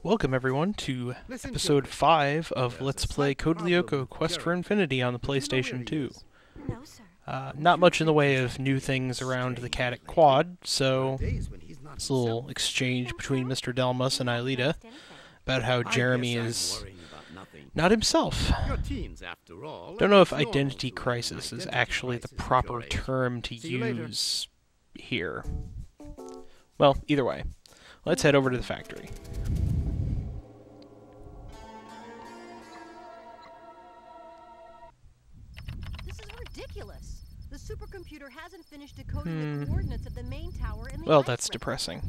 Welcome everyone to episode 5 of Let's Play Code Lyoko Quest for Infinity on the PlayStation 2. Not much in the way of new things around the Caddick Quad, so this little exchange between Mr. Delmas and Aelita about how Jeremy is not himself. Don't know if identity crisis is actually the proper term to use here. Well, either way, let's head over to the factory. Ridiculous. The supercomputer hasn't finished decoding the coordinates of the main tower in the Well, that's depressing.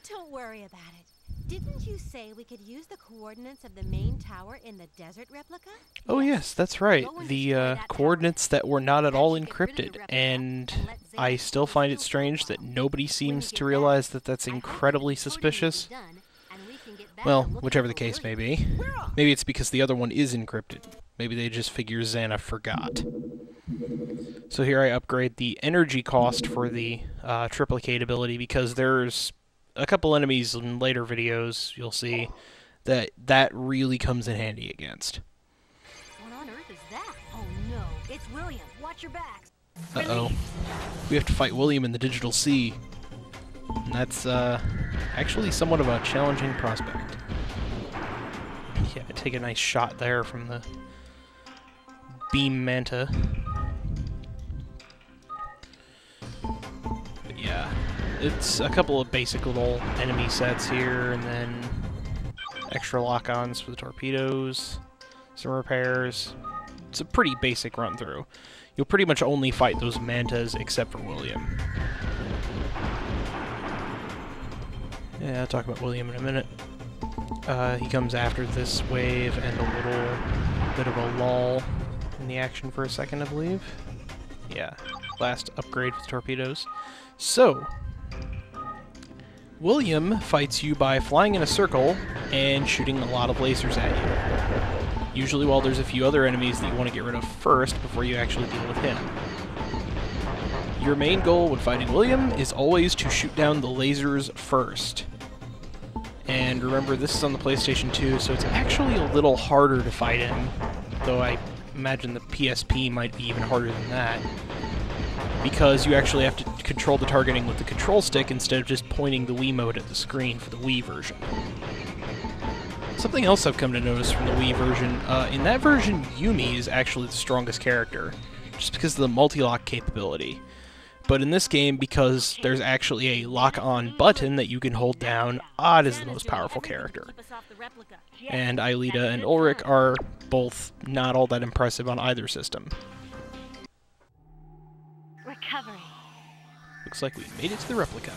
Don't worry about it. Didn't you say we could use the coordinates of the main tower in the desert replica? Oh yes, that's right. The coordinates that were not at all encrypted, and I still find it strange that nobody seems to realize that that's incredibly suspicious. Well, whichever the case may be. Maybe it's because the other one is encrypted. Maybe they just figure XANA forgot. So here I upgrade the energy cost for the triplicate ability because there's a couple enemies in later videos you'll see that really comes in handy against. What on earth is that? Oh no, it's William. Watch your backs. Uh-oh. We have to fight William in the Digital Sea. And that's actually somewhat of a challenging prospect. Yeah, I take a nice shot there from the beam manta. But yeah, it's a couple of basic little enemy sets here, and then extra lock-ons for the torpedoes, some repairs. It's a pretty basic run-through. You'll pretty much only fight those mantas except for William. Yeah, I'll talk about William in a minute. He comes after this wave and a little bit of a lull in the action for a second, I believe. Yeah, last upgrade with torpedoes. So, William fights you by flying in a circle and shooting a lot of lasers at you. Usually while there's a few other enemies that you want to get rid of first before you actually deal with him. Your main goal when fighting William is always to shoot down the lasers first. And remember, this is on the PlayStation 2, so it's actually a little harder to fight him, though I imagine the PSP might be even harder than that, because you actually have to control the targeting with the control stick instead of just pointing the Wiimote at the screen for the Wii version. Something else I've come to notice from the Wii version, in that version, Yumi is actually the strongest character, just because of the multi-lock capability. But in this game, because there's actually a lock-on button that you can hold down, Odd is the most powerful character. And Aelita and Ulrich are both not all that impressive on either system. Recovery. Looks like we made it to the replica.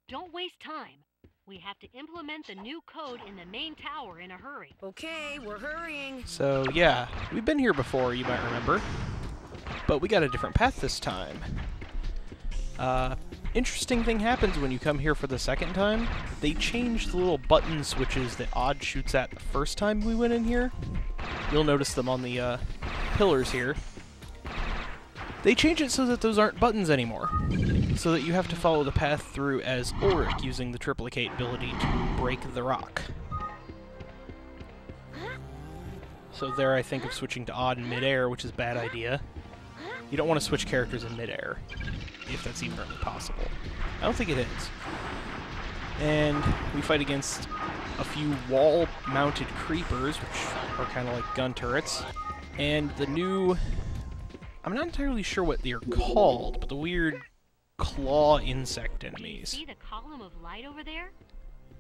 Don't waste time. We have to implement the new code in the main tower in a hurry. Okay, we're hurrying. So yeah, we've been here before, you might remember. But we got a different path this time. Interesting thing happens when you come here for the second time. They changed the little button switches that Odd shoots at the first time we went in here. You'll notice them on the pillars here. They change it so that those aren't buttons anymore. So that you have to follow the path through as Ulrich using the triplicate ability to break the rock. So there I think of switching to Odd in midair, which is a bad idea. You don't want to switch characters in midair, if that's even really possible. I don't think it is. And we fight against a few wall-mounted creepers, which are kind of like gun turrets. And the new... I'm not entirely sure what they're called, but the weird claw insect enemies. See the column of light over there?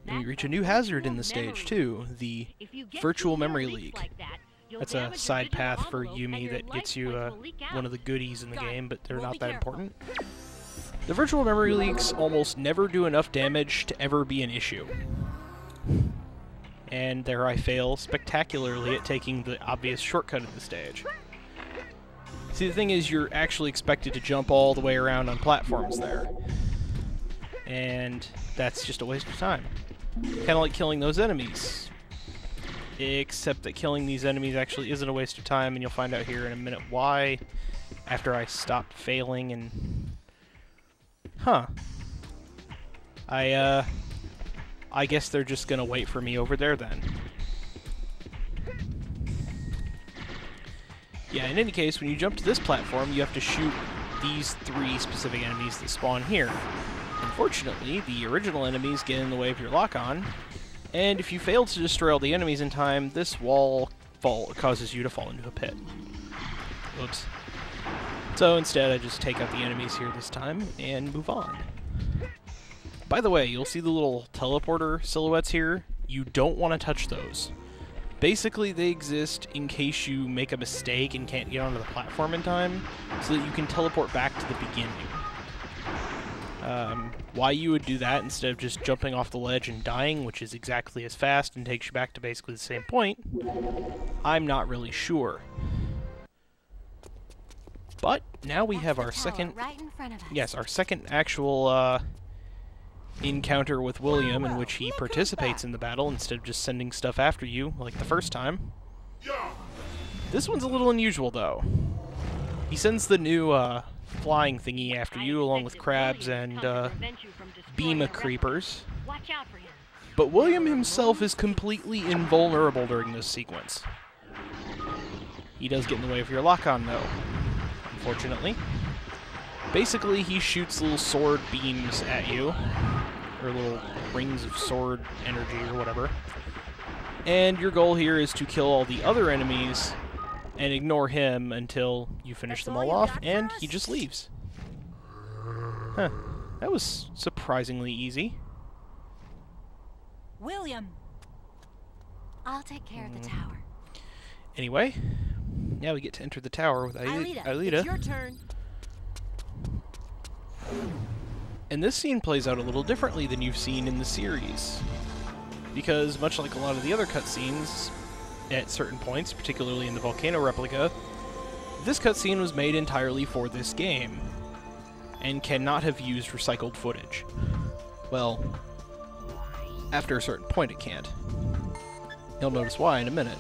And we reach a new hazard in the stage too, the virtual memory leak. That's a side path for Yumi that gets you one of the goodies in the game, but they're not that important. The virtual memory leaks almost never do enough damage to ever be an issue. And there I fail spectacularly at taking the obvious shortcut of the stage. See, the thing is, you're actually expected to jump all the way around on platforms there. And that's just a waste of time. Kind of like killing those enemies. except that killing these enemies actually isn't a waste of time, and you'll find out here in a minute why, after I stopped failing and... Huh. I guess they're just gonna wait for me over there then. Yeah, in any case, when you jump to this platform, you have to shoot these 3 specific enemies that spawn here. Unfortunately, the original enemies get in the way of your lock-on, and if you fail to destroy all the enemies in time, this wall causes you to fall into a pit. Oops. So instead, I just take out the enemies here this time and move on. By the way, you'll see the little teleporter silhouettes here. You don't want to touch those. Basically, they exist in case you make a mistake and can't get onto the platform in time, so that you can teleport back to the beginning. Why you would do that instead of just jumping off the ledge and dying, which is exactly as fast and takes you back to basically the same point, I'm not really sure. But now we have our second... Yes, our second actual encounter with William, in which he participates in the battle instead of just sending stuff after you, like the first time. This one's a little unusual, though. He sends the new flying thingy after you, along with crabs and beam of creepers. But William himself is completely invulnerable during this sequence. He does get in the way of your lock-on, though, unfortunately. Basically, he shoots little sword beams at you, or little rings of sword energy or whatever. And your goal here is to kill all the other enemies and ignore him until you finish them all off, and he just leaves. Huh. That was surprisingly easy. William! I'll take care of the tower. Anyway, now we get to enter the tower with Aelita. It's your turn. And this scene plays out a little differently than you've seen in the series. Because, much like a lot of the other cutscenes, at certain points, particularly in the volcano replica, this cutscene was made entirely for this game, and cannot have used recycled footage. Well, after a certain point it can't. You'll notice why in a minute.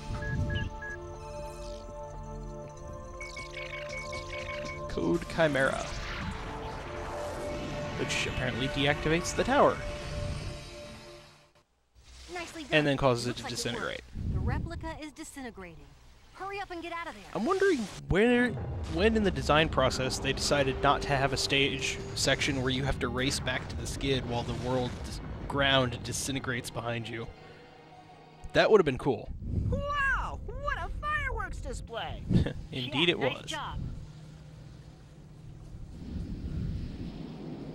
Code Chimera, which apparently deactivates the tower. And then causes it to disintegrate. The replica is disintegrating. Hurry up and get out of there. I'm wondering when in the design process they decided not to have a stage section where you have to race back to the skid while the ground disintegrates behind you. That would have been cool. Wow! What a fireworks display! Indeed it was. Job.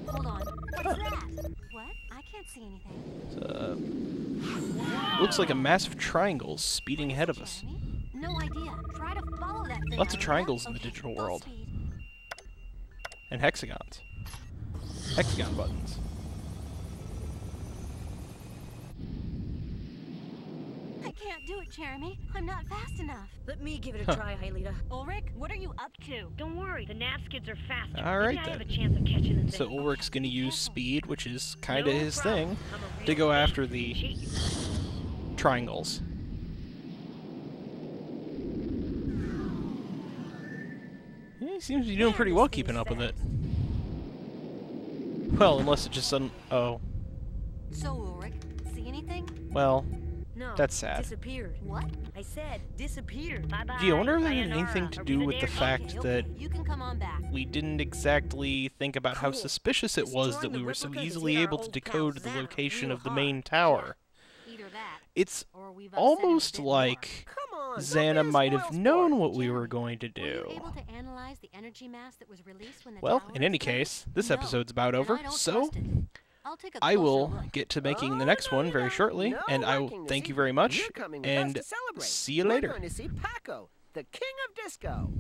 Hold on. What's that? What? I can't see anything. Looks like a massive triangle speeding ahead of us. No idea. Try to follow that thing. Lots of triangles in the digital world. And hexagons. Hexagon buttons. I can't do it, Jeremy. I'm not fast enough. Let me give it a try, Aelita. Ulrich, what are you up to? Don't worry, the nav skids are faster. Alright I have a then. chance of catching the So thing. Ulrich's gonna use speed, which is kinda No his problem. thing, I'm a to real go fish. after the Jeez. triangles. He seems to be doing pretty well keeping up with it. Well, unless it just suddenly... Oh. So, Ulrich, see anything? Well, No, that's sad. disappeared. What? I said disappeared. Bye-bye. Gee, I wonder if that had Sayonara. anything to Are do we with the there? fact that You can come on back. we didn't exactly think about how Cool. suspicious it was that Destroying we the were so replicas is easily in our able to old decode pal the XANA location real of the hard. main tower. Either that, It's or we've upset him a almost bit more. like Come on, Xana might have spoil known sport. what we were going to Were you do. able to analyze the energy mass that was released when the Well, tower in any exploded? case, this No, episode's about and over, I don't so trust it. I'll take a I closer will look. get to making the Oh, next no, one no, very no. shortly, No and I will working thank you this very evening. much, You're coming with us and to celebrate. see you We're later. going to see Paco, the king of disco.